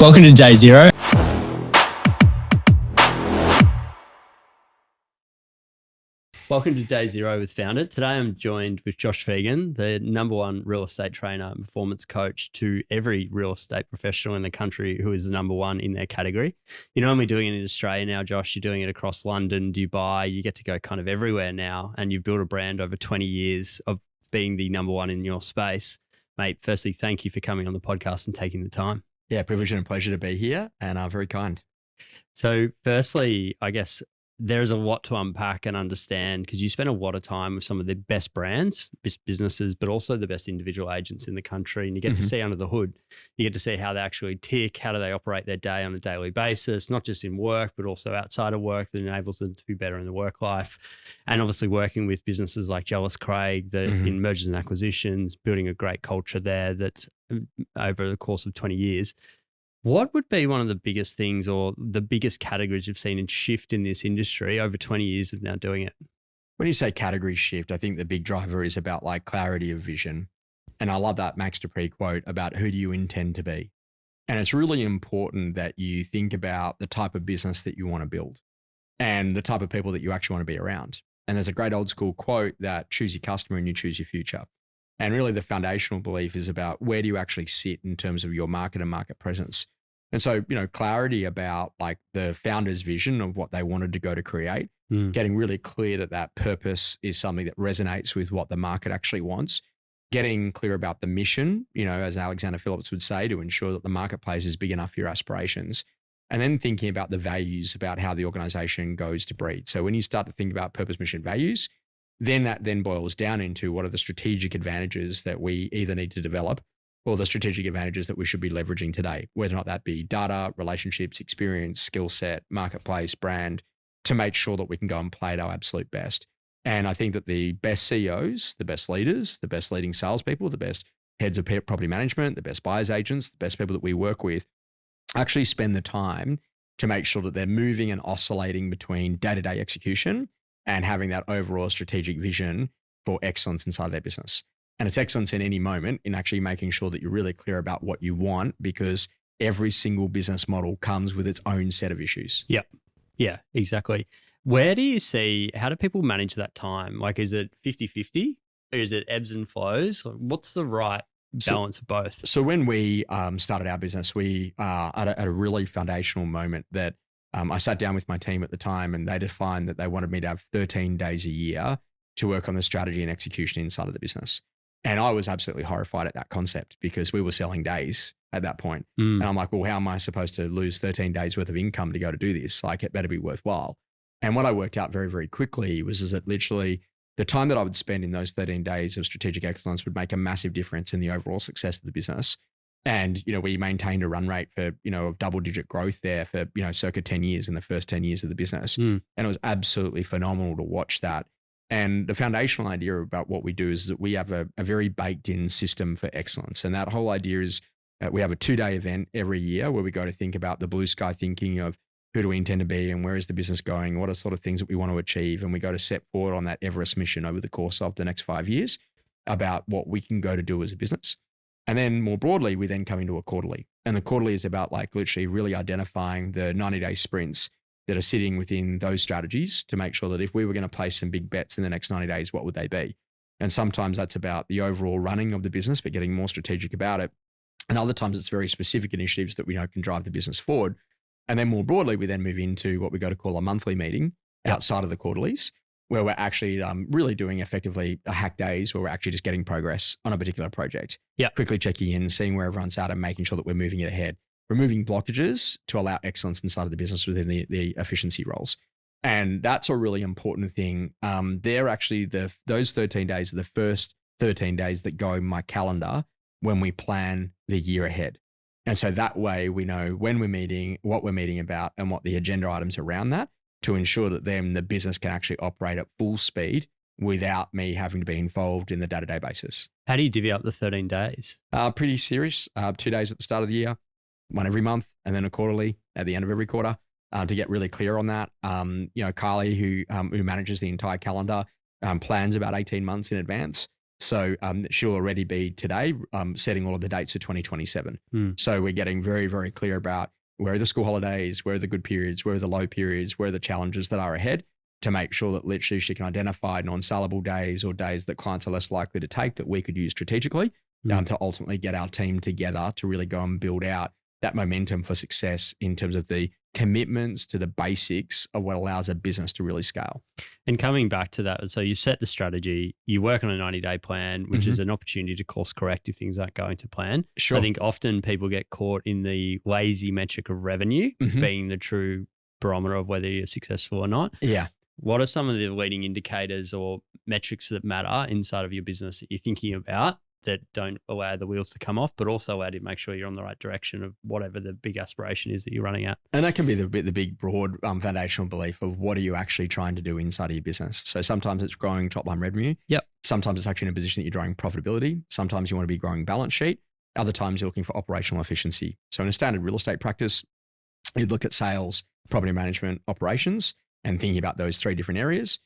Welcome to Day Zero. Welcome to Day Zero with Founder. Today I'm joined with Josh Phegan, the #1 real estate trainer and performance coach to every real estate professional in the country who is the #1 in their category. You're not only doing it in Australia now, Josh, you're doing it across London, Dubai. You get to go kind of everywhere now, and you've built a brand over 20 years of being the #1 in your space. Mate, firstly, thank you for coming on the podcast and taking the time. Yeah, privilege and a pleasure to be here, and very kind. So firstly, I guess there's a lot to unpack and understand because you spend a lot of time with some of the best brands, best businesses, but also the best individual agents in the country. And you get to see under the hood. You get to see how they actually tick, how do they operate their day on a daily basis, not just in work, but also outside of work that enables them to be better in the work life. And obviously working with businesses like Jealous Craig that in mergers and acquisitions, building a great culture there that's over the course of 20 years. What would be one of the biggest things or the biggest categories you've seen in shift in this industry over 20 years of now doing it? When you say category shift, I think the big driver is about like clarity of vision. And I love that Max Dupree quote about who do you intend to be? And it's really important that you think about the type of business that you want to build and the type of people that you actually want to be around. And there's a great old school quote that choose your customer and you choose your future. And really the foundational belief is about where do you actually sit in terms of your market and market presence. And so, clarity about like the founder's vision of what they wanted to go to create, getting really clear that that purpose is something that resonates with what the market actually wants, getting clear about the mission, as Alexander Phillips would say, to ensure that the marketplace is big enough for your aspirations, and then thinking about the values, about how the organization goes to breed. So when you start to think about purpose, mission, values, then that then boils down into what are the strategic advantages that we either need to develop or the strategic advantages that we should be leveraging today, whether or not that be data, relationships, experience, skill set, marketplace, brand, to make sure that we can go and play at our absolute best. And I think that the best CEOs, the best leaders, the best leading salespeople, the best heads of property management, the best buyers agents, the best people that we work with actually spend the time to make sure that they're moving and oscillating between day-to-day execution and having that overall strategic vision for excellence inside their business. And it's excellence in any moment in actually making sure that you're really clear about what you want, because every single business model comes with its own set of issues. Yep. Yeah, exactly. Where do you see, how do people manage that time? Like, is it 50-50 or is it ebbs and flows? What's the right balance of both? So when we started our business, we at a really foundational moment that I sat down with my team at the time and they defined that they wanted me to have 13 days a year to work on the strategy and execution inside of the business. And I was absolutely horrified at that concept because we were selling days at that point. And I'm like, well, how am I supposed to lose 13 days worth of income to go to do this? Like, it better be worthwhile. And what I worked out very, very quickly was that literally the time that I would spend in those 13 days of strategic excellence would make a massive difference in the overall success of the business. And, we maintained a run rate for, of double-digit growth there for, circa 10 years in the first 10 years of the business. And it was absolutely phenomenal to watch that. And the foundational idea about what we do is that we have a very baked in system for excellence. And that whole idea is we have a 2-day event every year where we go to think about the blue sky thinking of who do we intend to be and where is the business going? What are sort of things that we want to achieve? And we go to set forward on that Everest mission over the course of the next 5 years about what we can go to do as a business. And then more broadly, we then come into a quarterly. And the quarterly is about like literally really identifying the 90-day sprints that are sitting within those strategies to make sure that if we were going to place some big bets in the next 90 days, what would they be? And sometimes that's about the overall running of the business, but getting more strategic about it. And other times it's very specific initiatives that we know can drive the business forward. And then more broadly, we then move into what we go to call a monthly meeting outside of the quarterlies, where we're actually really doing effectively a hack days where we're actually just getting progress on a particular project. Quickly checking in, seeing where everyone's at and making sure that we're moving it ahead. Removing blockages to allow excellence inside of the business within the efficiency roles. And that's a really important thing. They're actually those 13 days are the first 13 days that go in my calendar when we plan the year ahead. And so that way we know when we're meeting, what we're meeting about, and what the agenda items around that to ensure that then the business can actually operate at full speed without me having to be involved in the day-to-day basis. How do you divvy up the 13 days? Pretty serious. 2 days at the start of the year, one every month, and then a quarterly at the end of every quarter to get really clear on that. Kylie, who manages the entire calendar, plans about 18 months in advance. So she'll already be today setting all of the dates for 2027. So we're getting very, very clear about where are the school holidays, where are the good periods, where are the low periods, where are the challenges that are ahead, to make sure that literally she can identify non-sellable days or days that clients are less likely to take that we could use strategically to ultimately get our team together to really go and build out that momentum for success in terms of the commitments to the basics of what allows a business to really scale. And coming back to that, so you set the strategy, you work on a 90-day plan, which is an opportunity to course correct if things aren't going to plan. Sure. I think often people get caught in the lazy metric of revenue being the true barometer of whether you're successful or not. Yeah. What are some of the leading indicators or metrics that matter inside of your business that you're thinking about that don't allow the wheels to come off, but also allow you to make sure you're on the right direction of whatever the big aspiration is that you're running at? And that can be the big, broad foundational belief of what are you actually trying to do inside of your business. So sometimes it's growing top line revenue. Yep. Sometimes it's actually in a position that you're growing profitability. Sometimes you want to be growing balance sheet. Other times you're looking for operational efficiency. So in a standard real estate practice, you'd look at sales, property management, operations, and thinking about those three different areas.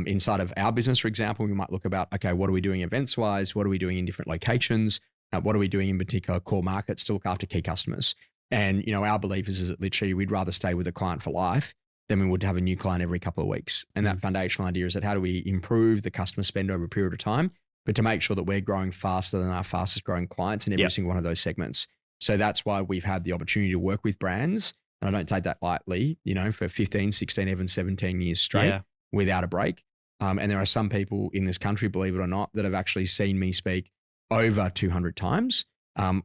Inside of our business, for example, we might look about, okay, what are we doing events-wise? What are we doing in different locations? What are we doing in particular core markets to look after key customers? And, our belief is that literally we'd rather stay with a client for life than we would have a new client every couple of weeks. And that foundational idea is that how do we improve the customer spend over a period of time, but to make sure that we're growing faster than our fastest growing clients in every single one of those segments. So that's why we've had the opportunity to work with brands. And I don't take that lightly, for 15, 16, even 17 years straight without a break. And there are some people in this country, believe it or not, that have actually seen me speak over 200 times. I'm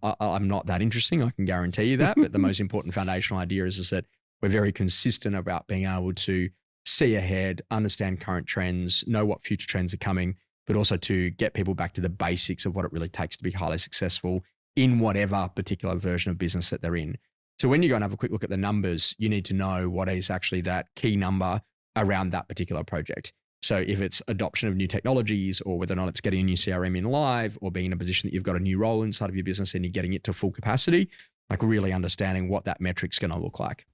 not that interesting, I can guarantee you that. But the most important foundational idea is that we're very consistent about being able to see ahead, understand current trends, know what future trends are coming, but also to get people back to the basics of what it really takes to be highly successful in whatever particular version of business that they're in. So when you go and have a quick look at the numbers, you need to know what is actually that key number around that particular project. So if it's adoption of new technologies, or whether or not it's getting a new CRM in live, or being in a position that you've got a new role inside of your business and you're getting it to full capacity, like really understanding what that metric's going to look like.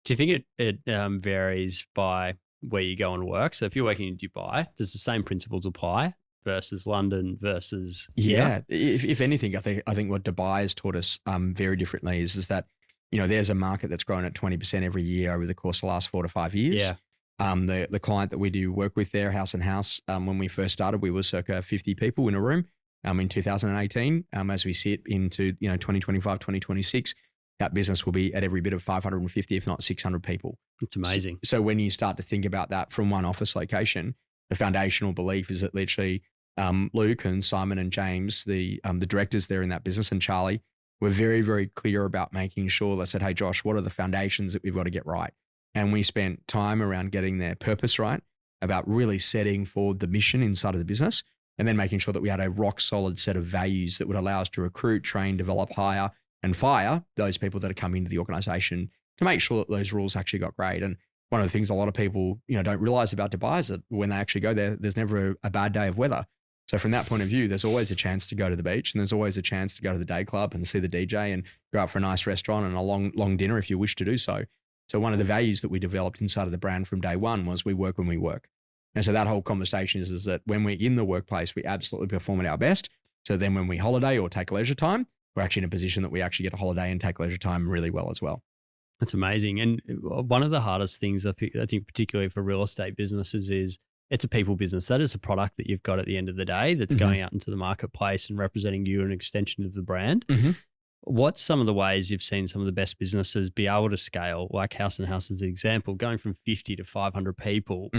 Do you think it varies by where you go and work? So if you're working in Dubai, does the same principles apply versus London versus here? If anything, I think what Dubai has taught us very differently is that, there's a market that's grown at 20% every year over the course of the last 4 to 5 years. Yeah. The client that we do work with there, House and House, when we first started, we were circa 50 people in a room in 2018. As we sit into 2025, 2026, that business will be at every bit of 550, if not 600 people. It's amazing. So when you start to think about that from one office location, the foundational belief is that literally Luke and Simon and James, the directors there in that business, and Charlie, were very, very clear about making sure. They said, hey, Josh, what are the foundations that we've got to get right? And we spent time around getting their purpose right, about really setting forward the mission inside of the business, and then making sure that we had a rock solid set of values that would allow us to recruit, train, develop, hire, and fire those people that are coming into the organization to make sure that those rules actually got great. And one of the things a lot of people, don't realize about Dubai is that when they actually go there, there's never a bad day of weather. So from that point of view, there's always a chance to go to the beach, and there's always a chance to go to the day club and see the DJ and go out for a nice restaurant and a long dinner if you wish to do so. So one of the values that we developed inside of the brand from day one was we work when we work. And so that whole conversation is that when we're in the workplace, we absolutely perform at our best. So then when we holiday or take leisure time, we're actually in a position that we actually get a holiday and take leisure time really well as well. That's amazing. And one of the hardest things I think particularly for real estate businesses is it's a people business. That is a product that you've got at the end of the day that's going out into the marketplace and representing you, an extension of the brand. What's some of the ways you've seen some of the best businesses be able to scale, like House and House as an example, going from 50 to 500 people?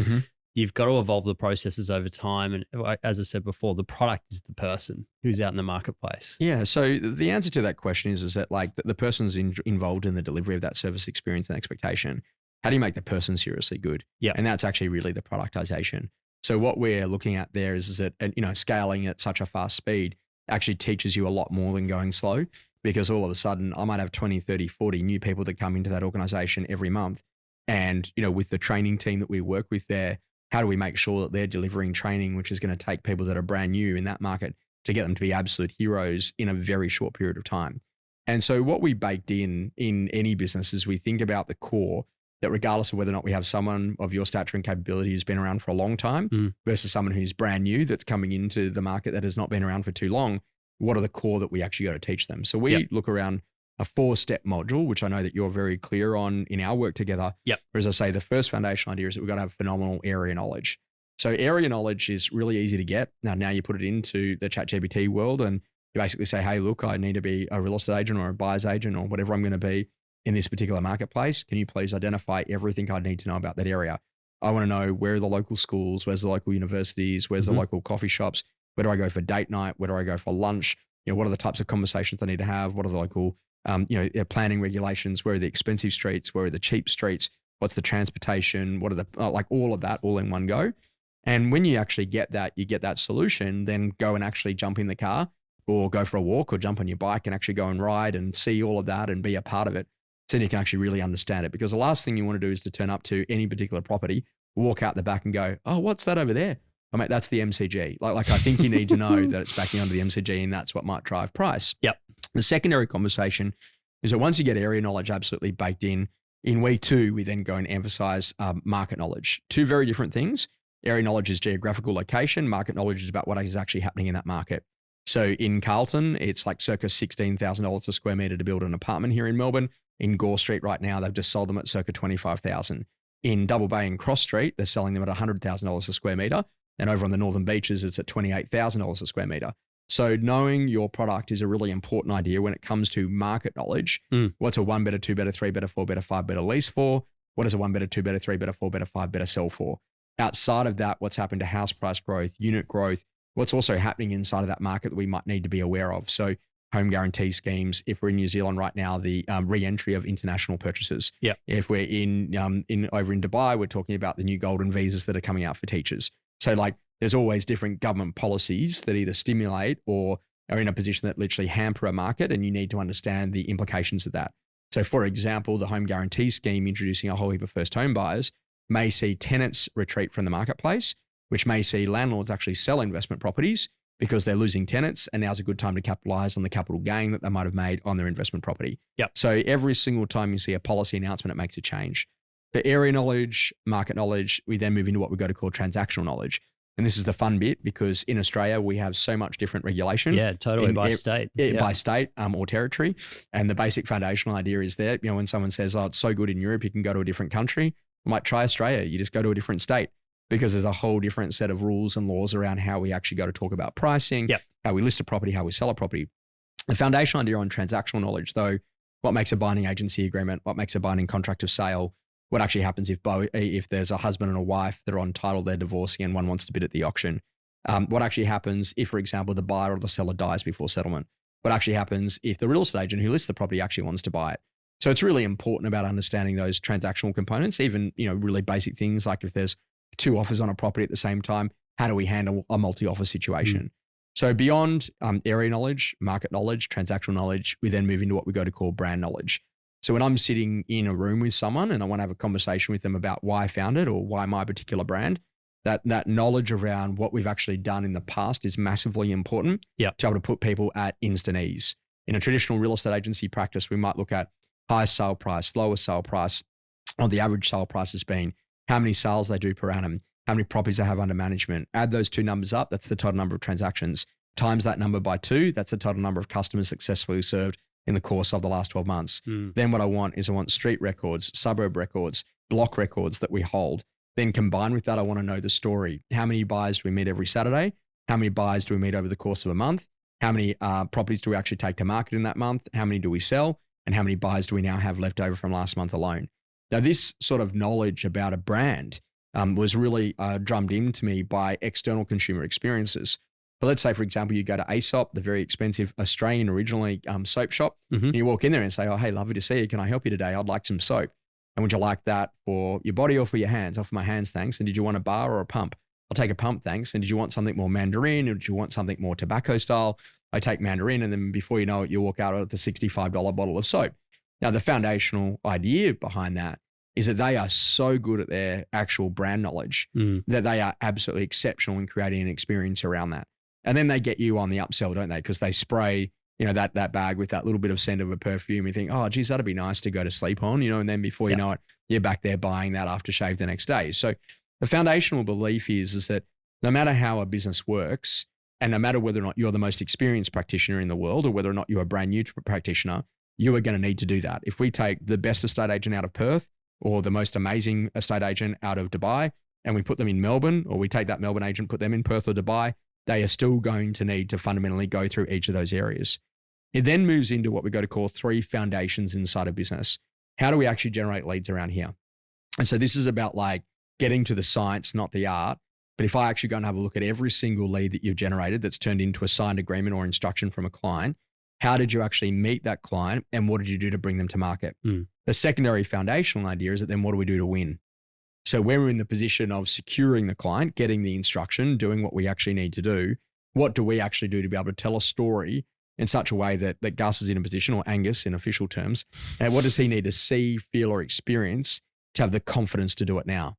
You've got to evolve the processes over time. And as I said before, the product is the person who's out in the marketplace. Yeah. So the answer to that question is that like the person's involved in the delivery of that service experience and expectation. How do you make the person seriously good? Yeah. And that's actually really the productization. So what we're looking at there is that, scaling at such a fast speed actually teaches you a lot more than going slow, because all of a sudden I might have 20, 30, 40 new people that come into that organization every month. And, with the training team that we work with there, how do we make sure that they're delivering training, which is going to take people that are brand new in that market to get them to be absolute heroes in a very short period of time? And so what we baked in any business is we think about the core that regardless of whether or not we have someone of your stature and capability who's been around for a long time versus someone who's brand new that's coming into the market that has not been around for too long, what are the core that we actually got to teach them? So we look around a 4-step module, which I know that you're very clear on in our work together. Whereas I say the first foundational idea is that we've got to have phenomenal area knowledge. So area knowledge is really easy to get. Now you put it into the ChatGPT world and you basically say, hey, look, I need to be a real estate agent or a buyer's agent or whatever I'm going to be in this particular marketplace. Can you please identify everything I need to know about that area? I want to know where are the local schools, where's the local universities, where's the local coffee shops, where do I go for date night, where do I go for lunch? What are the types of conversations I need to have? What are the local planning regulations? Where are the expensive streets? Where are the cheap streets? What's the transportation? What are the all of that all in one go? And when you actually get that, you get that solution, then go and actually jump in the car or go for a walk or jump on your bike and actually go and ride and see all of that and be a part of it. So then you can actually really understand it, because the last thing you want to do is to turn up to any particular property, walk out the back and go, oh, what's that over there? I mean, that's the MCG. Like I think you need to know that it's backing onto the MCG and that's what might drive price. The secondary conversation is that once you get area knowledge absolutely baked in week 2, we then go and emphasize market knowledge. 2 very different things. Area knowledge is geographical location. Market knowledge is about what is actually happening in that market. So in Carlton, it's like circa $16,000 a square meter to build an apartment here in Melbourne. In Gore Street right now, they've just sold them at circa $25,000. In Double Bay and Cross Street, they're selling them at $100,000 a square meter. And over on the Northern Beaches, it's at $28,000 a square meter. So knowing your product is a really important idea when it comes to market knowledge. What's a 1 better, 2 better, 3 better, 4 better, 5 better lease for? What is a 1 better, 2 better, 3 better, 4 better, 5 better sell for? Outside of that, what's happened to house price growth, unit growth, what's also happening inside of that market that we might need to be aware of. So home guarantee schemes, if we're in New Zealand right now, the re-entry of international purchases. If we're in over in Dubai, we're talking about the new golden visas that are coming out for teachers. So like there's always different government policies that either stimulate or are in a position that literally hamper a market, and you need to understand the implications of that. So for example, the home guarantee scheme introducing a whole heap of first home buyers may see tenants retreat from the marketplace, which may see landlords actually sell investment properties because they're losing tenants, and now's a good time to capitalize on the capital gain that they might have made on their investment property. So every single time you see a policy announcement, it makes a change. For area knowledge, market knowledge, we then move into what we go to call transactional knowledge. And this is the fun bit, because in Australia, we have so much different regulation. Totally by state. By state or territory. And the basic foundational idea is that, when someone says, oh, it's so good in Europe, you can go to a different country. I might try Australia. You just go to a different state, because there's a whole different set of rules and laws around how we actually go to talk about pricing, how we list a property, how we sell a property. The foundational idea on transactional knowledge, though, what makes a binding agency agreement, what makes a binding contract of sale, what actually happens if there's a husband and a wife that are on title, they're divorcing and one wants to bid at the auction. What actually happens if, for example, the buyer or the seller dies before settlement? What actually happens if the real estate agent who lists the property actually wants to buy it? So it's really important about understanding those transactional components, even, really basic things like if there's 2 offers on a property at the same time, how do we handle a multi-offer situation? So beyond area knowledge, market knowledge, transactional knowledge, we then move into what we go to call brand knowledge. So when I'm sitting in a room with someone and I want to have a conversation with them about why I found it or why my particular brand, that knowledge around what we've actually done in the past is massively important to be able to put people at instant ease. In a traditional real estate agency practice, we might look at highest sale price, lowest sale price, or the average sale price has been, how many sales they do per annum, how many properties they have under management. Add those 2 numbers up, that's the total number of transactions. Times that number by 2, that's the total number of customers successfully served in the course of the last 12 months. Then what I want street records, suburb records, block records that we hold. Then combined with that, I want to know the story. How many buyers do we meet every Saturday? How many buyers do we meet over the course of a month? How many properties do we actually take to market in that month? How many do we sell? And how many buyers do we now have left over from last month alone? Now, this sort of knowledge about a brand was really drummed into me by external consumer experiences. So let's say, for example, you go to Aesop, the very expensive Australian originally soap shop, and you walk in there and say, oh, hey, lovely to see you. Can I help you today? I'd like some soap. And would you like that for your body or for your hands? Oh, for my hands, thanks. And did you want a bar or a pump? I'll take a pump, thanks. And did you want something more mandarin or did you want something more tobacco style? I take mandarin, and then before you know it, you walk out with the $65 bottle of soap. Now, the foundational idea behind that is that they are so good at their actual brand knowledge that they are absolutely exceptional in creating an experience around that. And then they get you on the upsell, don't they? Because they spray that bag with that little bit of scent of a perfume. You think, oh, geez, that'd be nice to go to sleep on, and then before you know it, you're back there buying that aftershave the next day. So the foundational belief is that no matter how a business works, and no matter whether or not you're the most experienced practitioner in the world or whether or not you're a brand new practitioner, you are going to need to do that. If we take the best estate agent out of Perth or the most amazing estate agent out of Dubai and we put them in Melbourne, or we take that Melbourne agent, put them in Perth or Dubai, they are still going to need to fundamentally go through each of those areas. It then moves into what we go to call 3 foundations inside a business. How do we actually generate leads around here? And so this is about like getting to the science, not the art. But if I actually go and have a look at every single lead that you've generated that's turned into a signed agreement or instruction from a client, how did you actually meet that client and what did you do to bring them to market? The secondary foundational idea is that then what do we do to win? So when we're in the position of securing the client, getting the instruction, doing what we actually need to do, what do we actually do to be able to tell a story in such a way that Gus is in a position, or Angus in official terms, and what does he need to see, feel, or experience to have the confidence to do it now?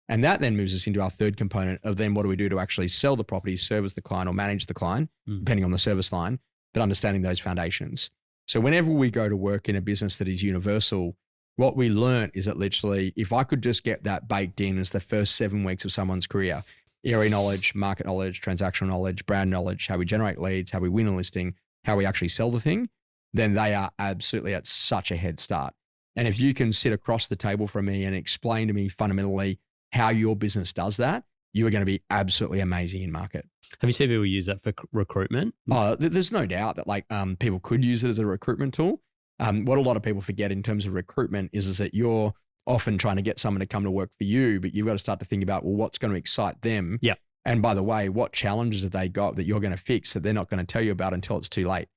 And that then moves us into our third component of then what do we do to actually sell the property, service the client, or manage the client, depending on the service line, but understanding those foundations. So whenever we go to work in a business that is universal, what we learned is that literally, if I could just get that baked in as the first 7 weeks of someone's career, area knowledge, market knowledge, transactional knowledge, brand knowledge, how we generate leads, how we win a listing, how we actually sell the thing, then they are absolutely at such a head start. And if you can sit across the table from me and explain to me fundamentally how your business does that, you are going to be absolutely amazing in market. Have you seen people use that for recruitment? Oh, there's no doubt that people could use it as a recruitment tool. What a lot of people forget in terms of recruitment is that you're often trying to get someone to come to work for you, but you've got to start to think about, well, what's going to excite them? Yeah. And by the way, what challenges have they got that you're going to fix that they're not going to tell you about until it's too late?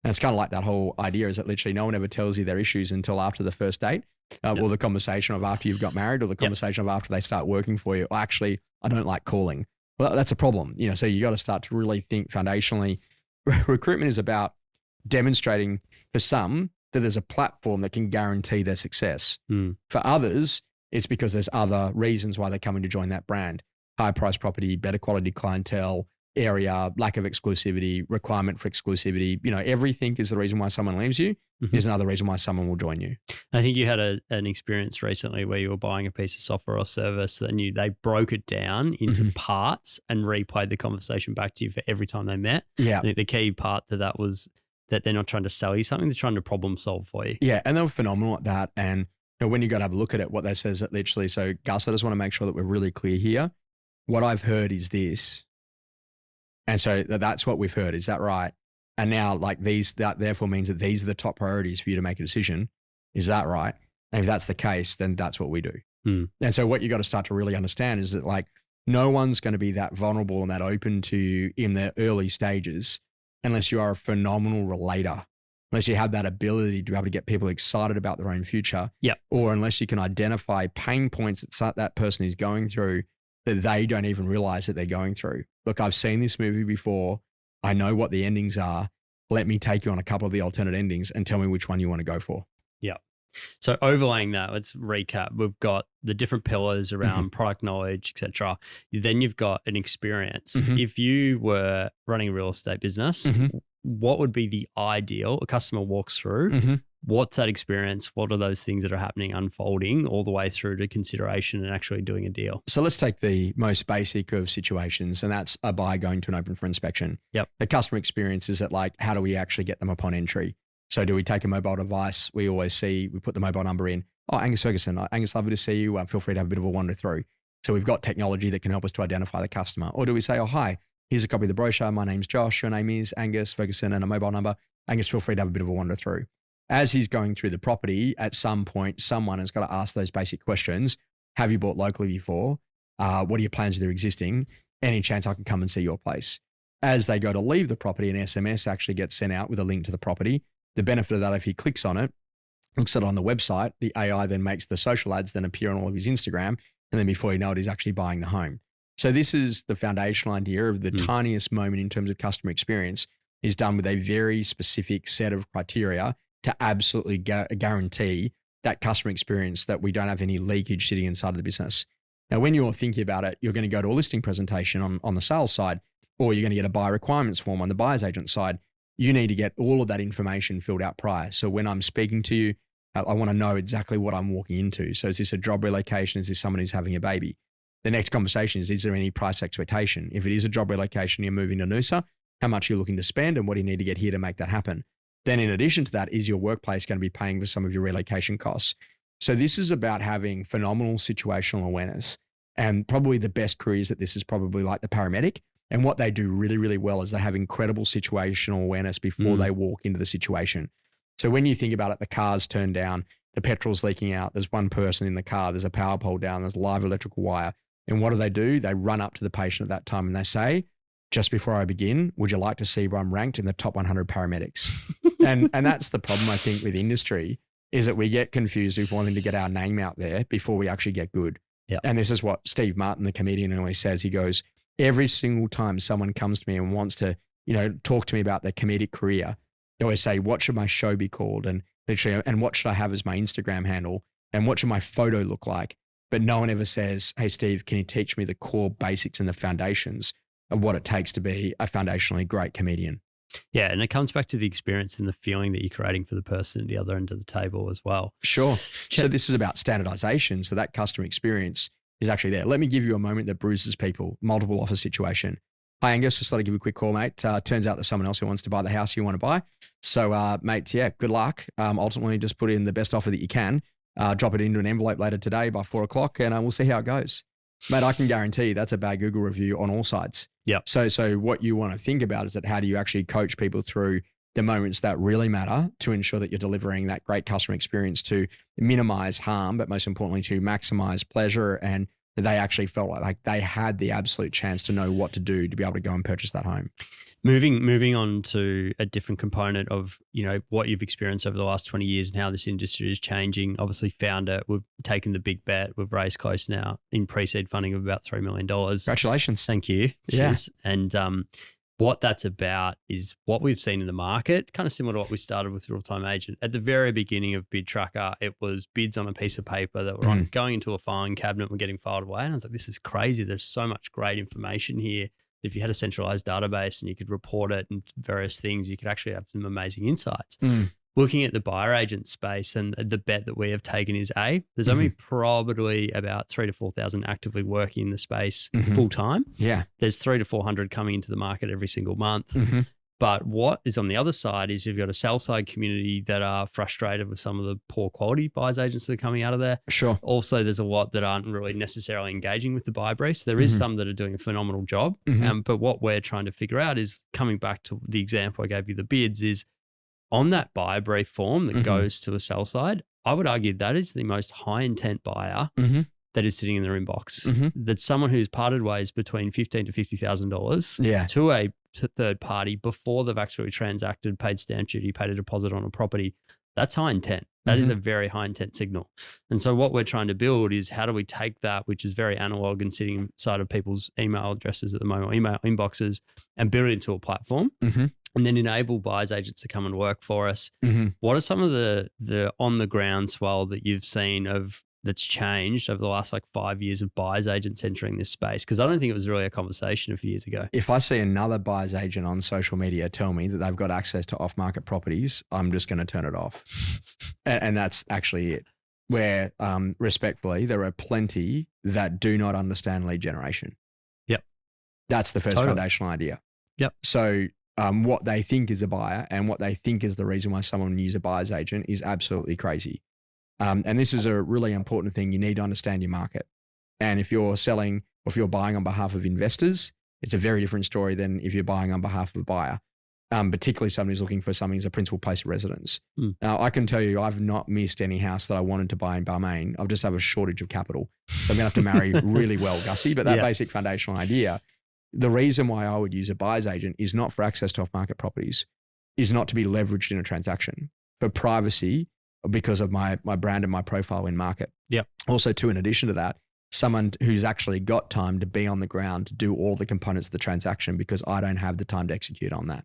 And it's kind of like that whole idea is that literally no one ever tells you their issues until after the first date, or the conversation of after you've got married, or the conversation of after they start working for you. Or actually, I don't like calling. Well, that's a problem. So you got to start to really think foundationally. Recruitment is about demonstrating for some that there's a platform that can guarantee their success. For others, it's because there's other reasons why they're coming to join that brand. High price property, better quality clientele, area, lack of exclusivity, requirement for exclusivity. Everything is the reason why someone leaves you. Is another reason why someone will join you. I think you had an experience recently where you were buying a piece of software or service, and they broke it down into parts and replayed the conversation back to you for every time they met. Yeah. I think the key part to that was that they're not trying to sell you something, they're trying to problem solve for you. Yeah, and they were phenomenal at that. And when you go to have a look at it, what they say is that literally, so Gus, I just want to make sure that we're really clear here. What I've heard is this. And so that's what we've heard. Is that right? And now that therefore means that these are the top priorities for you to make a decision. Is that right? And if that's the case, then that's what we do. And so what you got to start to really understand is that no one's going to be that vulnerable and that open to you in the early stages unless you are a phenomenal relator, unless you have that ability to be able to get people excited about their own future. Or unless you can identify pain points that person is going through that they don't even realize that they're going through. Look, I've seen this movie before. I know what the endings are. Let me take you on a couple of the alternate endings and tell me which one you want to go for. Yeah. So overlaying that, let's recap. We've got the different pillars around product knowledge, etc. Then you've got an experience. If you were running a real estate business, what would be the ideal? A customer walks through. What's that experience? What are those things that are happening, unfolding all the way through to consideration and actually doing a deal? So let's take the most basic of situations, and that's a buyer going to an open for inspection. The customer experience is that how do we actually get them upon entry? So do we take a mobile device? We always we put the mobile number in. Oh, Angus Ferguson. Angus, lovely to see you. Feel free to have a bit of a wander through. So we've got technology that can help us to identify the customer. Or do we say, oh, hi, here's a copy of the brochure. My name's Josh. Your name is Angus Ferguson, and a mobile number. Angus, feel free to have a bit of a wander through. As he's going through the property, at some point, someone has got to ask those basic questions. Have you bought locally before? What are your plans with your existing? Any chance I can come and see your place? As they go to leave the property, an SMS actually gets sent out with a link to the property. The benefit of that, if he clicks on it, looks at it on the website, the AI then makes the social ads then appear on all of his Instagram. And then before you know it, he's actually buying the home. So this is the foundational idea of the tiniest moment in terms of customer experience is done with a very specific set of criteria to absolutely guarantee that customer experience, that we don't have any leakage sitting inside of the business. Now, when you're thinking about it, you're going to go to a listing presentation on the sales side, or you're going to get a buyer requirements form on the buyer's agent side. you need to get all of that information filled out prior. So when I'm speaking to you, I want to know exactly what I'm walking into. So is this a job relocation? Is this someone who's having a baby? The next conversation is there any price expectation? If it is a job relocation, you're moving to Noosa, how much are you looking to spend and what do you need to get here to make that happen? Then in addition to that, is your workplace going to be paying for some of your relocation costs? So this is about having phenomenal situational awareness, and probably the best careers at this is probably like the paramedic. And what they do really, really well is they have incredible situational awareness before they walk into the situation. So when you think about it, the car's turned down, the petrol's leaking out, there's one person in the car, there's a power pole down, there's live electrical wire. And what do? They run up to the patient at that time and they say, just before I begin, would you like to see where I'm ranked in the top 100 paramedics? and that's the problem, I think, with industry, is that we get confused with wanting to get our name out there before we actually get good. Yeah. And this is what Steve Martin, the comedian, always says. He goes, every single time someone comes to me and wants to, talk to me about their comedic career, they always say, what should my show be called? And literally, and what should I have as my Instagram handle? And what should my photo look like? But no one ever says, hey, Steve, can you teach me the core basics and the foundations of what it takes to be a foundationally great comedian? Yeah. And it comes back to the experience and the feeling that you're creating for the person at the other end of the table as well. Sure. So this is about standardization. So that customer experience is actually there. Let me give you a moment that bruises people, multiple offer situation. Hi, Angus, just thought I'd give you a quick call, mate. Turns out there's someone else who wants to buy the house you want to buy. So, mate, yeah, good luck. Ultimately, just put in the best offer that you can. Drop it into an envelope later today by 4 o'clock and we'll see how it goes. Mate, I can guarantee that's a bad Google review on all sides. Yeah. So what you want to think about is that how do you actually coach people through the moments that really matter to ensure that you're delivering that great customer experience to minimize harm, but most importantly to maximize pleasure, and that they actually felt like they had the absolute chance to know what to do to be able to go and purchase that home. Moving on to a different component of, what you've experienced over the last 20 years and how this industry is changing. Obviously found it. We've taken the big bet. We've raised close now in pre-seed funding of about $3 million. Congratulations. Thank you. Yeah. Cheers. And what that's about is what we've seen in the market, kind of similar to what we started with Real-Time Agent. At the very beginning of Bid Tracker, it was bids on a piece of paper that were going into a filing cabinet, were getting filed away. And I was like, this is crazy. There's so much great information here. If you had a centralized database and you could report it and various things, you could actually have some amazing insights. Looking at the buyer agent space, and the bet that we have taken is there's only probably about 3,000 to 4,000 actively working in the space full time. Yeah. There's 300 to 400 coming into the market every single month. But what is on the other side is you've got a sell side community that are frustrated with some of the poor quality buyers agents that are coming out of there. Sure. Also, there's a lot that aren't really necessarily engaging with the buyer briefs. There is some that are doing a phenomenal job. But what we're trying to figure out is, coming back to the example I gave you, the bids, is on that buyer brief form that goes to a sell side, I would argue that is the most high intent buyer that is sitting in their inbox. That's someone who's parted ways between $15,000 to $50,000 to a third party before they've actually transacted, paid stamp duty, paid a deposit on a property. That's high intent. That is a very high intent signal. And so what we're trying to build is, how do we take that, which is very analog and sitting inside of people's email addresses at the moment, email inboxes, and build it into a platform, and then enable buyers agents to come and work for us. What are some of the on the ground swell that you've seen that's changed over the last 5 years of buyers agents entering this space? Because I don't think it was really a conversation a few years ago. If I see another buyer's agent on social media tell me that they've got access to off-market properties, I'm just going to turn it off. And that's actually it. Where respectfully, there are plenty that do not understand lead generation. Yep. That's the first foundational idea. Yep. So what they think is a buyer and what they think is the reason why someone would use a buyer's agent is absolutely crazy. And this is a really important thing. You need to understand your market. And if you're selling or if you're buying on behalf of investors, it's a very different story than if you're buying on behalf of a buyer, particularly someone who's looking for something as a principal place of residence. Now, I can tell you, I've not missed any house that I wanted to buy in Balmain. I just have a shortage of capital. So I'm going to have to marry really well, Gussie. But that basic foundational idea, the reason why I would use a buyer's agent is not for access to off-market properties, is not to be leveraged in a transaction, for privacy, because of my brand and my profile in market. Yep. Also, too, in addition to that, someone who's actually got time to be on the ground to do all the components of the transaction, because I don't have the time to execute on that.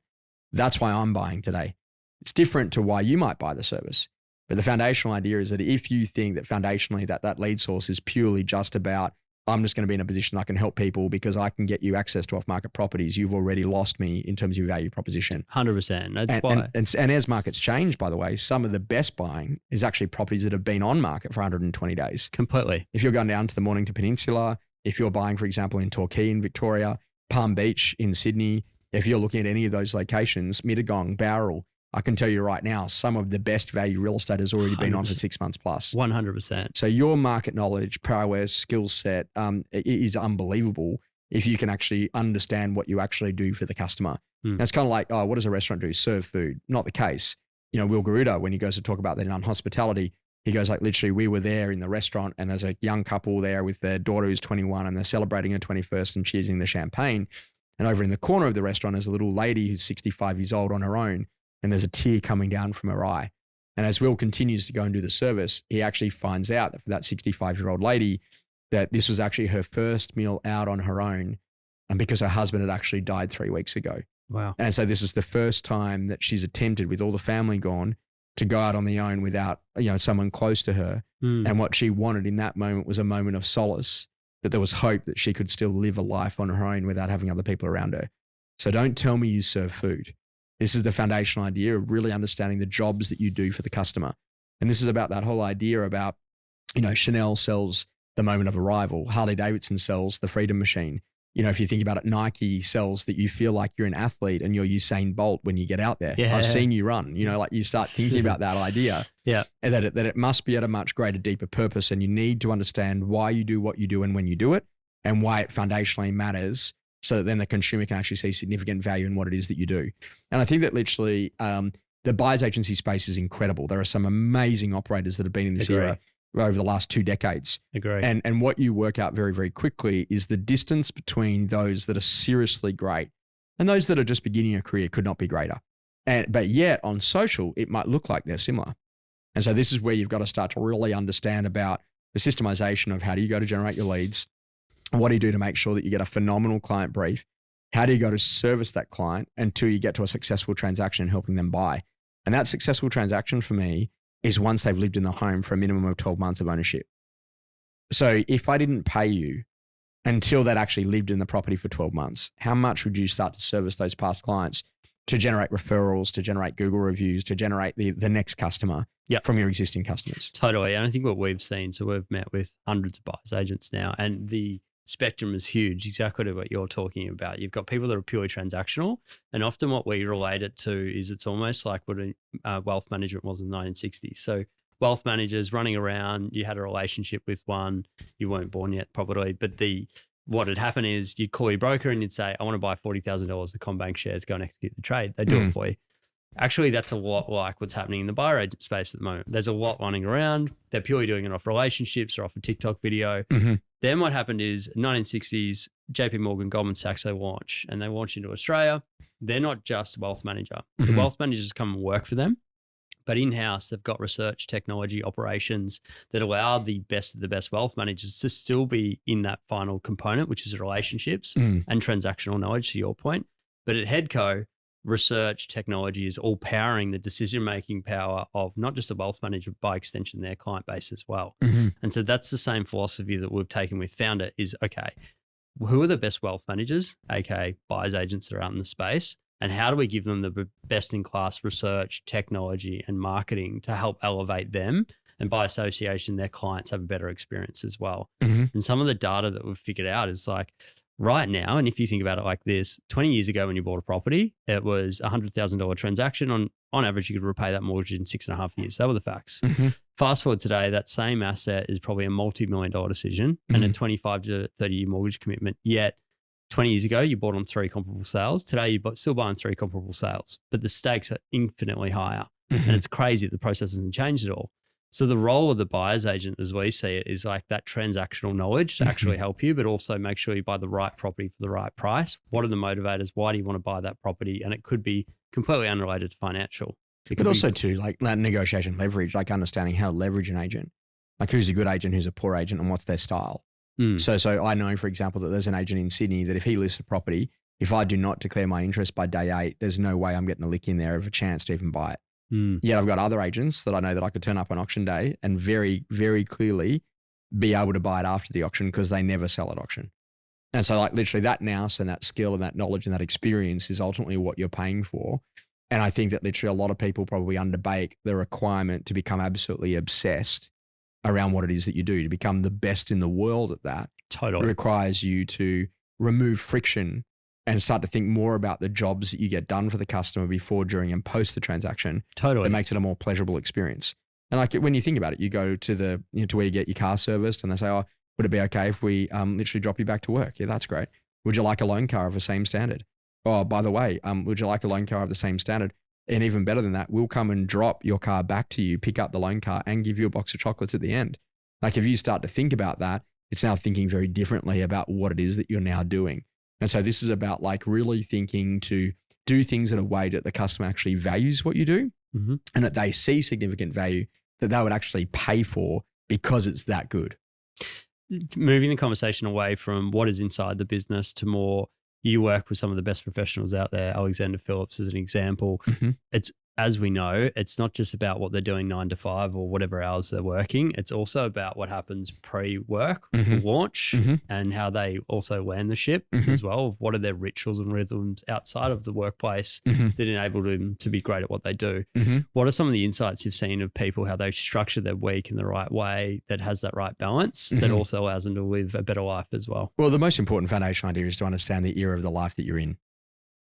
That's why I'm buying today. It's different to why you might buy the service. But the foundational idea is that if you think that foundationally that lead source is purely just about I'm just going to be in a position I can help people because I can get you access to off-market properties. You've already lost me in terms of your value proposition. 100%. That's why. And as markets change, by the way, some of the best buying is actually properties that have been on market for 120 days. Completely. If you're going down to the Mornington Peninsula, if you're buying, for example, in Torquay in Victoria, Palm Beach in Sydney, if you're looking at any of those locations, Mittagong, Bowral, I can tell you right now, some of the best value real estate has already been on for 6 months plus. 100%. So your market knowledge, prowess, skill set is unbelievable if you can actually understand what you actually do for the customer. And it's kind of like, oh, what does a restaurant do? Serve food. Not the case. You know, Will Garuda, when he goes to talk about that in hospitality, he goes like, literally, we were there in the restaurant and there's a young couple there with their daughter who's 21 and they're celebrating her 21st and cheersing the champagne. And over in the corner of the restaurant is a little lady who's 65 years old on her own. And there's a tear coming down from her eye. And as Will continues to go and do the service, he actually finds out that for that 65-year-old lady, that this was actually her first meal out on her own, and because her husband had actually died 3 weeks ago. Wow. And so this is the first time that she's attempted, with all the family gone, to go out on the own without, you know, someone close to her. And what she wanted in that moment was a moment of solace, that there was hope that she could still live a life on her own without having other people around her. So don't tell me you serve food. This is the foundational idea of really understanding the jobs that you do for the customer. And this is about that whole idea about, you know, Chanel sells the moment of arrival. Harley Davidson sells the freedom machine. You know, if you think about it, Nike sells that you feel like you're an athlete and you're Usain Bolt when you get out there. Yeah. I've seen you run, you know, like you start thinking about that idea. Yeah. And that it must be at a much greater, deeper purpose. And you need to understand why you do what you do and when you do it, and why it foundationally matters, so that then the consumer can actually see significant value in what it is that you do. And I think that literally the buyer's agency space is incredible. There are some amazing operators that have been in this era over the last 2 decades. Agree. And what you work out very, very quickly is the distance between those that are seriously great and those that are just beginning a career could not be greater. But yet on social, it might look like they're similar. And so this is where you've got to start to really understand about the systemization of how do you go to generate your leads? What do you do to make sure that you get a phenomenal client brief? How do you go to service that client until you get to a successful transaction and helping them buy? And that successful transaction for me is once they've lived in the home for a minimum of 12 months of ownership. So if I didn't pay you until they'd actually lived in the property for 12 months, how much would you start to service those past clients to generate referrals, to generate Google reviews, to generate the next customer from your existing customers? Totally. And I think what we've seen, so we've met with hundreds of buyers agents now, and the spectrum is huge, exactly what you're talking about. You've got people that are purely transactional, and often what we relate it to is it's almost like what wealth management was in the 1960s. So wealth managers running around, you had a relationship with one, you weren't born yet probably, but what had happened is you'd call your broker and you'd say, I want to buy $40,000 of CommBank shares, go and execute the trade. They do it for you. Actually, that's a lot like what's happening in the buyer agent space at the moment. There's a lot running around. They're purely doing it off relationships or off a TikTok video. Then what happened is 1960s, JP Morgan, Goldman Sachs, they launch into Australia. They're not just a wealth manager. The wealth managers come and work for them. But in-house, they've got research, technology, operations that allow the best of the best wealth managers to still be in that final component, which is relationships and transactional knowledge, to your point. But at Headco, research, technology is all powering the decision-making power of not just a wealth manager, but by extension, their client base as well. And so that's the same philosophy that we've taken with Founder is, okay, who are the best wealth managers, aka buyers agents that are out in the space? And how do we give them the best-in-class research, technology, and marketing to help elevate them? And by association, their clients have a better experience as well. And some of the data that we've figured out is like right now, and if you think about it like this, 20 years ago when you bought a property, it was a $100,000 transaction. On average, you could repay that mortgage in 6.5 years. That were the facts. Fast forward today, that same asset is probably a multi-million-dollar decision and a 25 to 30-year mortgage commitment. Yet 20 years ago, you bought on 3 comparable sales. Today, you're still buying 3 comparable sales, but the stakes are infinitely higher. And it's crazy that the process hasn't changed at all. So the role of the buyer's agent, as we see it, is like that transactional knowledge to actually help you, but also make sure you buy the right property for the right price. What are the motivators? Why do you want to buy that property? And it could be completely unrelated to financial. But also too, like negotiation leverage, like understanding how to leverage an agent, like who's a good agent, who's a poor agent, and what's their style. So I know, for example, that there's an agent in Sydney that if he lists a property, if I do not declare my interest by day 8, there's no way I'm getting a lick in there of a chance to even buy it. Yet I've got other agents that I know that I could turn up on auction day and very, very clearly be able to buy it after the auction because they never sell at auction. And so like literally that nous and that skill and that knowledge and that experience is ultimately what you're paying for. And I think that literally a lot of people probably underbake the requirement to become absolutely obsessed around what it is that you do. To become the best in the world at that Totally. requires you to remove friction and start to think more about the jobs that you get done for the customer before, during, and post the transaction. Totally. It makes it a more pleasurable experience. And like when you think about it, you go to the to where you get your car serviced, and they say, "Oh, would it be okay if we literally drop you back to work?" Yeah, that's great. Would you like a loan car of the same standard? Oh, by the way, would you like a loan car of the same standard? And even better than that, we'll come and drop your car back to you, pick up the loan car, and give you a box of chocolates at the end. Like if you start to think about that, it's now thinking very differently about what it is that you're now doing. And so this is about like really thinking to do things in a way that the customer actually values what you do, and that they see significant value that they would actually pay for because it's that good. Moving the conversation away from what is inside the business to more, you work with some of the best professionals out there, Alexander Phillips as an example. It's, as we know, it's not just about what they're doing 9 to 5 or whatever hours they're working. It's also about what happens pre-work, the launch, and how they also land the ship as well. What are their rituals and rhythms outside of the workplace that enable them to be great at what they do? What are some of the insights you've seen of people, how they structure their week in the right way that has that right balance that also allows them to live a better life as well? Well, the most important foundational idea is to understand the era of the life that you're in.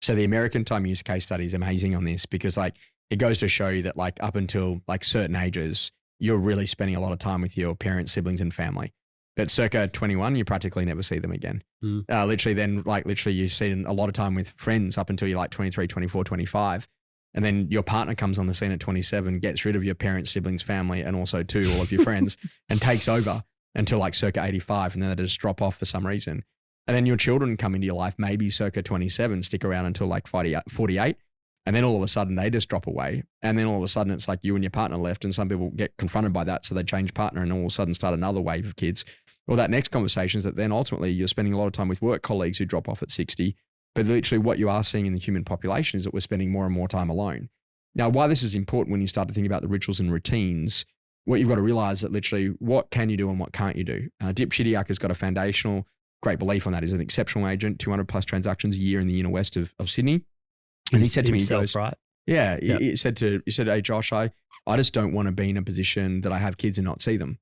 So the American time use case study is amazing on this, because like it goes to show you that like up until like certain ages, you're really spending a lot of time with your parents, siblings, and family. But circa 21, you practically never see them again. Literally you see a lot of time with friends up until you're like 23, 24, 25. And then your partner comes on the scene at 27, gets rid of your parents, siblings, family, and also too all of your friends and takes over until like circa 85. And then they just drop off for some reason. And then your children come into your life, maybe circa 27, stick around until like 48. And then all of a sudden they just drop away. And then all of a sudden it's like you and your partner left, and some people get confronted by that. So they change partner and all of a sudden start another wave of kids. Or that next conversation is that then ultimately you're spending a lot of time with work colleagues who drop off at 60. But literally what you are seeing in the human population is that we're spending more and more time alone. Now, why this is important when you start to think about the rituals and routines, what you've got to realize that literally what can you do and what can't you do? Dip Chidiak has got a foundational great belief on that. He's an exceptional agent, 200 plus transactions a year in the inner west of Sydney. And he said to me, he goes, right? Yeah, yep. he said, hey, Josh, I just don't want to be in a position that I have kids and not see them.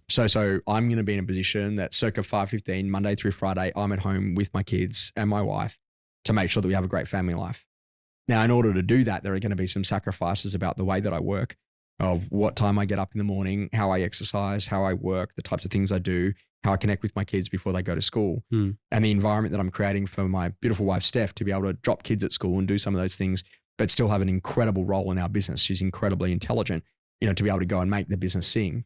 So I'm going to be in a position that circa 5:15, Monday through Friday, I'm at home with my kids and my wife to make sure that we have a great family life. Now, in order to do that, there are going to be some sacrifices about the way that I work, of what time I get up in the morning, how I exercise, how I work, the types of things I do, how I connect with my kids before they go to school, and the environment that I'm creating for my beautiful wife, Steph, to be able to drop kids at school and do some of those things, but still have an incredible role in our business. She's incredibly intelligent, to be able to go and make the business sing.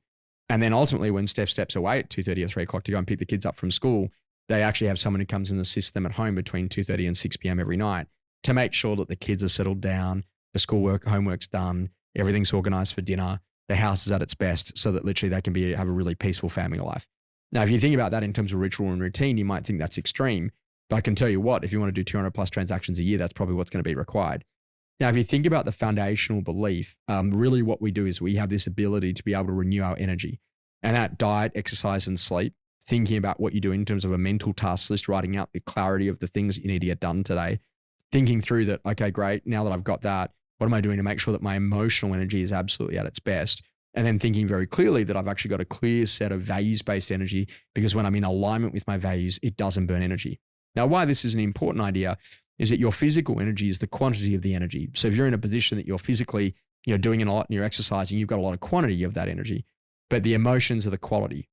And then ultimately when Steph steps away at 2:30 or 3 o'clock to go and pick the kids up from school, they actually have someone who comes and assists them at home between 2:30 and 6 p.m. every night to make sure that the kids are settled down, the schoolwork, homework's done, everything's organized for dinner, the house is at its best, so that literally they can have a really peaceful family life. Now, if you think about that in terms of ritual and routine, you might think that's extreme, but I can tell you what, if you want to do 200 plus transactions a year, that's probably what's going to be required. Now, if you think about the foundational belief, really what we do is we have this ability to be able to renew our energy, and that diet, exercise, and sleep, thinking about what you do in terms of a mental task list, writing out the clarity of the things that you need to get done today, thinking through that, okay, great, now that I've got that, what am I doing to make sure that my emotional energy is absolutely at its best? And then thinking very clearly that I've actually got a clear set of values-based energy, because when I'm in alignment with my values, it doesn't burn energy. Now, why this is an important idea is that your physical energy is the quantity of the energy. So if you're in a position that you're physically, doing a lot and you're exercising, you've got a lot of quantity of that energy, but the emotions are the quality.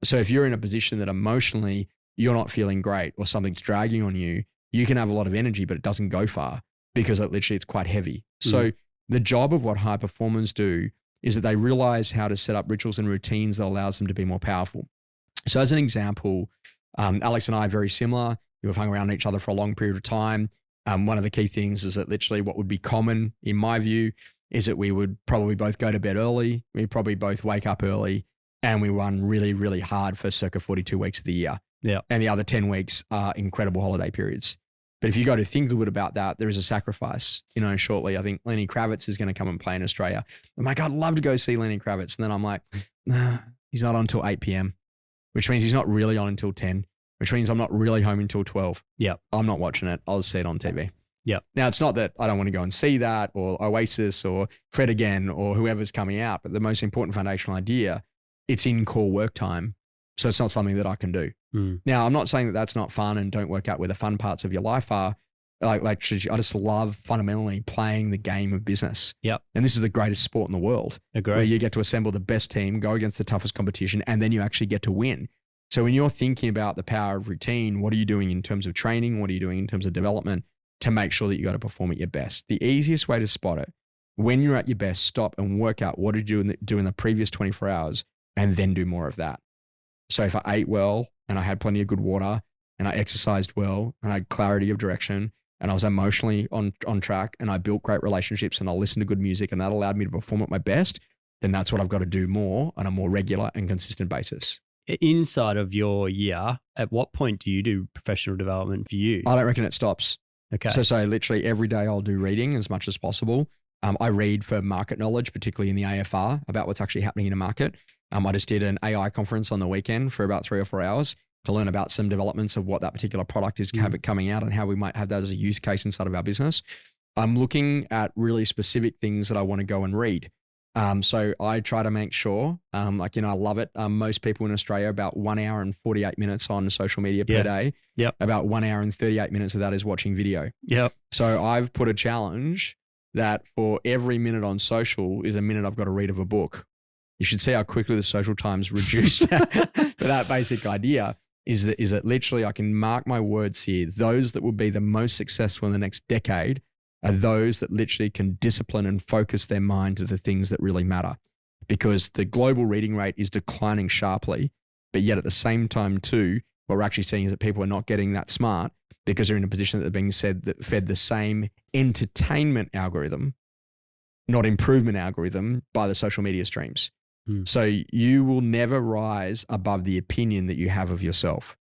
So if you're in a position that emotionally you're not feeling great or something's dragging on you, you can have a lot of energy, but it doesn't go far because it's quite heavy. So the job of what high performers do is that they realize how to set up rituals and routines that allows them to be more powerful. So as an example, Alex and I are very similar. We've hung around each other for a long period of time. One of the key things is that literally what would be common in my view is that we would probably both go to bed early. We'd probably both wake up early, and we run really, really hard for circa 42 weeks of the year. Yeah. And the other 10 weeks are incredible holiday periods. But if you go to think a little bit about that, there is a sacrifice. Shortly, I think Lenny Kravitz is going to come and play in Australia. I'm like, I'd love to go see Lenny Kravitz. And then I'm like, nah, he's not on until 8 p.m. which means he's not really on until 10, which means I'm not really home until 12. Yeah. I'm not watching it. I'll see it on TV. Yeah. Now, it's not that I don't want to go and see that or Oasis or Fred Again or whoever's coming out, but the most important foundational idea, it's in core work time. So it's not something that I can do. Now, I'm not saying that that's not fun and don't work out where the fun parts of your life are. Like I just love fundamentally playing the game of business. Yep. And this is the greatest sport in the world. Agree. Where you get to assemble the best team, go against the toughest competition, and then you actually get to win. So when you're thinking about the power of routine, what are you doing in terms of training? What are you doing in terms of development to make sure that you got to perform at your best? The easiest way to spot it, when you're at your best, stop and work out what did you do in the previous 24 hours and then do more of that. So if I ate well and I had plenty of good water and I exercised well and I had clarity of direction and I was emotionally on track and I built great relationships and I listened to good music and that allowed me to perform at my best, then that's what I've got to do more on a more regular and consistent basis. Inside of your year, at what point do you do professional development for you? I don't reckon it stops. Okay. So literally every day I'll do reading as much as possible. I read for market knowledge, particularly in the AFR, about what's actually happening in a market. I just did an AI conference on the weekend for about 3 or 4 hours to learn about some developments of what that particular product is coming out and how we might have that as a use case inside of our business. I'm looking at really specific things that I want to go and read. So I try to make sure, I love it. Most people in Australia, about 1 hour and 48 minutes on social media per day. Yep. About 1 hour and 38 minutes of that is watching video. Yep. So I've put a challenge that for every minute on social is a minute I've got to read of a book. You should see how quickly the social time's reduced. But that basic idea is that literally I can mark my words here. Those that will be the most successful in the next decade are those that literally can discipline and focus their mind to the things that really matter. Because the global reading rate is declining sharply, but yet at the same time too, what we're actually seeing is that people are not getting that smart because they're in a position that they're being fed the same entertainment algorithm, not improvement algorithm, by the social media streams. So you will never rise above the opinion that you have of yourself.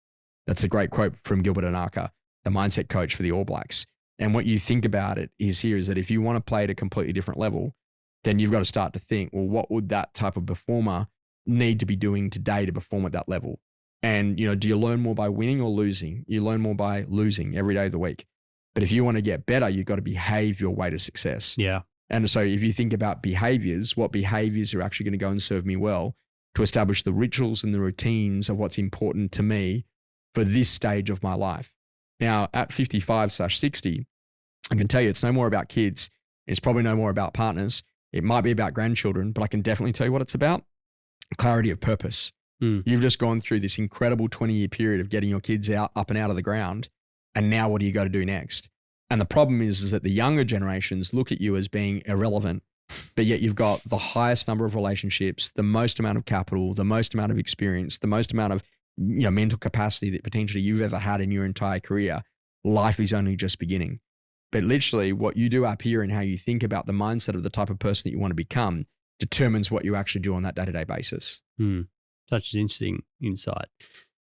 That's a great quote from Gilbert Anaka, the mindset coach for the All Blacks. And what you think about it is that if you want to play at a completely different level, then you've got to start to think, well, what would that type of performer need to be doing today to perform at that level? And, do you learn more by winning or losing? You learn more by losing every day of the week. But if you want to get better, you've got to behave your way to success. Yeah. And so if you think about behaviors, what behaviors are actually going to go and serve me well to establish the rituals and the routines of what's important to me for this stage of my life. Now, at 55/60, I can tell you it's no more about kids. It's probably no more about partners. It might be about grandchildren, but I can definitely tell you what it's about. Clarity of purpose. You've just gone through this incredible 20-year period of getting your kids up and out of the ground. And now what do you got to do next? And the problem is that the younger generations look at you as being irrelevant, but yet you've got the highest number of relationships, the most amount of capital, the most amount of experience, the most amount of mental capacity that potentially you've ever had in your entire career. Life is only just beginning. But literally what you do up here and how you think about the mindset of the type of person that you want to become determines what you actually do on that day-to-day basis. Such an interesting insight.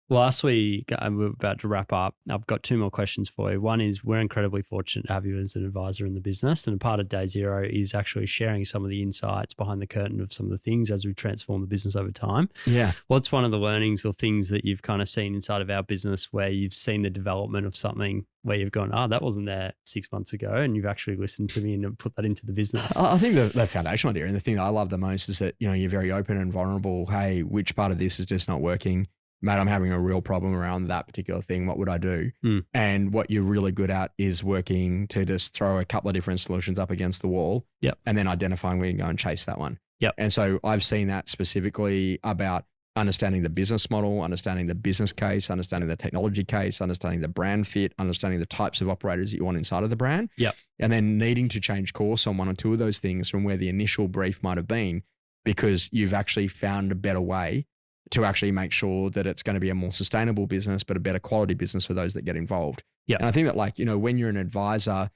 Last week, we're about to wrap up. I've got 2 more questions for you. One is, we're incredibly fortunate to have you as an advisor in the business. And a part of Day Zero is actually sharing some of the insights behind the curtain of some of the things as we transform the business over time. Yeah. What's one of the learnings or things that you've kind of seen inside of our business where you've seen the development of something where you've gone, that wasn't there 6 months ago, and you've actually listened to me and put that into the business? I think the foundational idea and the thing that I love the most is that, you're very open and vulnerable. Hey, which part of this is just not working? Mate, I'm having a real problem around that particular thing. What would I do? And what you're really good at is working to just throw a couple of different solutions up against the wall. Yep. And then identifying where you can go and chase that one. Yep. And so I've seen that specifically about understanding the business model, understanding the business case, understanding the technology case, understanding the brand fit, understanding the types of operators that you want inside of the brand. Yep. And then needing to change course on 1 or 2 of those things from where the initial brief might have been, because you've actually found a better way to actually make sure that it's going to be a more sustainable business, but a better quality business for those that get involved. Yeah. And I think that when you're an advisor,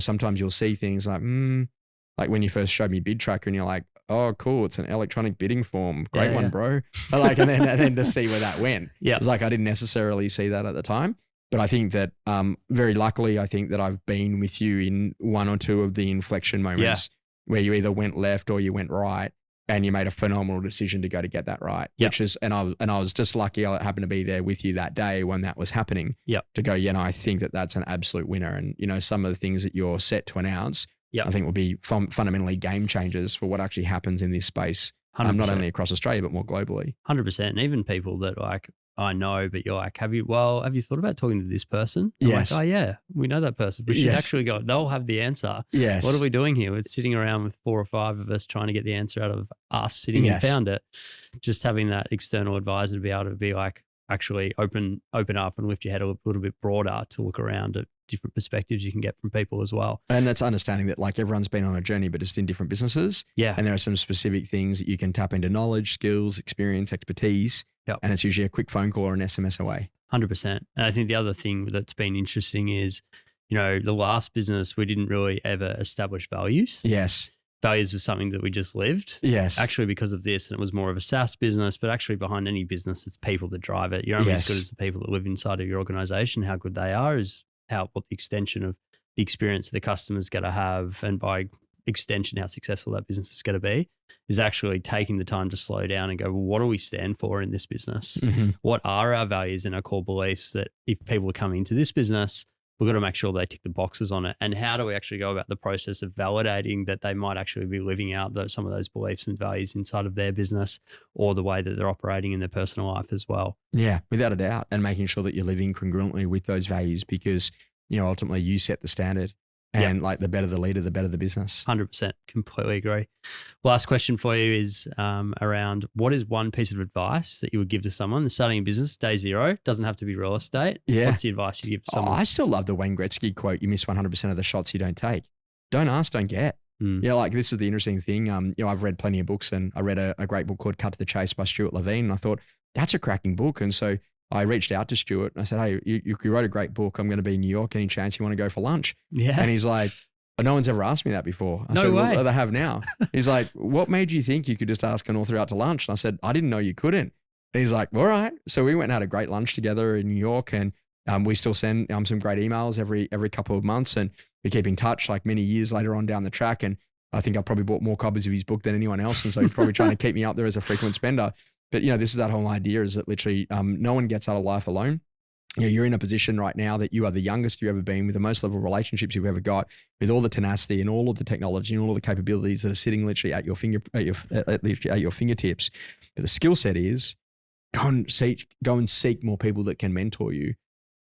sometimes you'll see things like when you first showed me Bid Tracker and you're like, oh, cool, it's an electronic bidding form. Great one, bro. And then to see where that went. Yeah. It's like, I didn't necessarily see that at the time. But I think that very luckily, I think that I've been with you in 1 or 2 of the inflection moments where you either went left or you went right. and you made a phenomenal decision to go to get that right. Yep. Which is, and I was just lucky I happened to be there with you that day when that was happening. Yep. To go, I think that's an absolute winner. And, some of the things that you're set to announce, Yep. I think will be fundamentally game changers for what actually happens in this space, 100%. not only across Australia, but more globally. 100%. And even people that like, I know, but you're like, have you thought about talking to this person? I'm Yes. like, oh yeah, we know that person. We should Yes. actually go, they'll have the answer. Yes. What are we doing here? We're sitting around with 4 or 5 of us trying to get the answer out of us sitting Yes. and found it. Just having that external advisor to be able to be like, actually open up and lift your head a little bit broader to look around at different perspectives you can get from people as well. And that's understanding that like everyone's been on a journey, but just in different businesses. Yeah. And there are some specific things that you can tap into: knowledge, skills, experience, expertise. Yep. And it's usually a quick phone call or an SMS away. 100%. And I think the other thing that's been interesting is, the last business, we didn't really ever establish values. Yes. Values was something that we just lived. Yes. Actually, because of this, and it was more of a SaaS business, but actually behind any business, it's people that drive it. You're only as good as the people that live inside of your organization. How good they are is what the extension of the experience the customer's going to have, and by extension, how successful that business is going to be, is actually taking the time to slow down and go, well, what do we stand for in this business? Mm-hmm. What are our values and our core beliefs that if people are coming into this business, we've got to make sure they tick the boxes on it. And how do we actually go about the process of validating that they might actually be living out some of those beliefs and values inside of their business, or the way that they're operating in their personal life as well? Yeah, without a doubt. And making sure that you're living congruently with those values, because, ultimately you set the standard. And like the better the leader, the better the business. 100%. Completely agree. Last question for you is around, what is one piece of advice that you would give to someone starting a business, day zero? Doesn't have to be real estate. Yeah. What's the advice you give to someone? I still love the Wayne Gretzky quote: you miss 100% of the shots you don't take. Don't ask, don't get. Yeah, like this is the interesting thing. I've read plenty of books, and I read a great book called Cut to the Chase by Stuart Levine. And I thought, that's a cracking book. And so I reached out to Stuart and I said, hey, you wrote a great book. I'm going to be in New York. Any chance you want to go for lunch? Yeah. And he's like, no one's ever asked me that before. I No said, way. well, they have now. He's like, what made you think you could just ask an author out to lunch? And I said, I didn't know you couldn't. And he's like, all right. So we went and had a great lunch together in New York, and we still send some great emails every couple of months, and we keep in touch like many years later on down the track. And I think I probably bought more copies of his book than anyone else. And so he's probably trying to keep me up there as a frequent spender. But, this is that whole idea, is that literally no one gets out of life alone. You're in a position right now that you are the youngest you've ever been, with the most level of relationships you've ever got, with all the tenacity and all of the technology and all of the capabilities that are sitting literally at your fingertips. But the skill set is go and seek more people that can mentor you,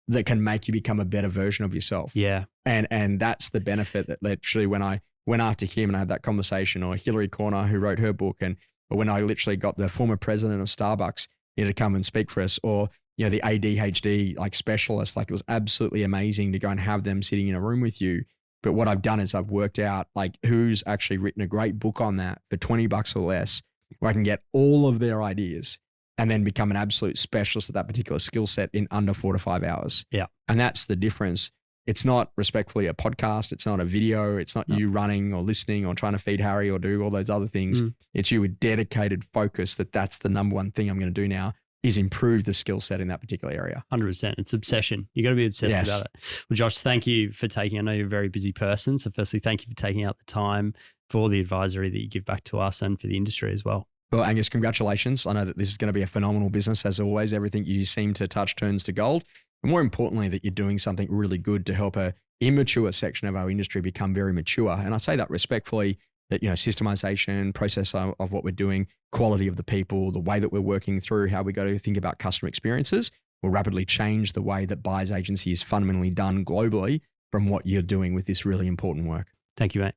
that can make you become a better version of yourself. Yeah. And that's the benefit that literally when I went after him and I had that conversation, or Hillary Corner, who wrote her book, or when I literally got the former president of Starbucks to come and speak for us, or the ADHD specialist, it was absolutely amazing to go and have them sitting in a room with you. But what I've done is I've worked out who's actually written a great book on that for $20 or less, where I can get all of their ideas and then become an absolute specialist at that particular skill set in under 4 to 5 hours. Yeah. And that's the difference. It's not, respectfully, a podcast. It's not a video. It's not you running or listening or trying to feed Harry or do all those other things. It's you with dedicated focus that's the number one thing I'm going to do now, is improve the skill set in that particular area. 100%. It's obsession. You got to be obsessed about it. Well, Josh, thank you for I know you're a very busy person. So firstly, thank you for taking out the time for all the advisory that you give back to us and for the industry as well. Well, Angus, congratulations. I know that this is going to be a phenomenal business. As always, everything you seem to touch turns to gold. And more importantly, that you're doing something really good to help a immature section of our industry become very mature. And I say that respectfully, that, systemization, process of what we're doing, quality of the people, the way that we're working through, how we got to think about customer experiences will rapidly change the way that buyer's agency is fundamentally done globally from what you're doing with this really important work. Thank you, mate.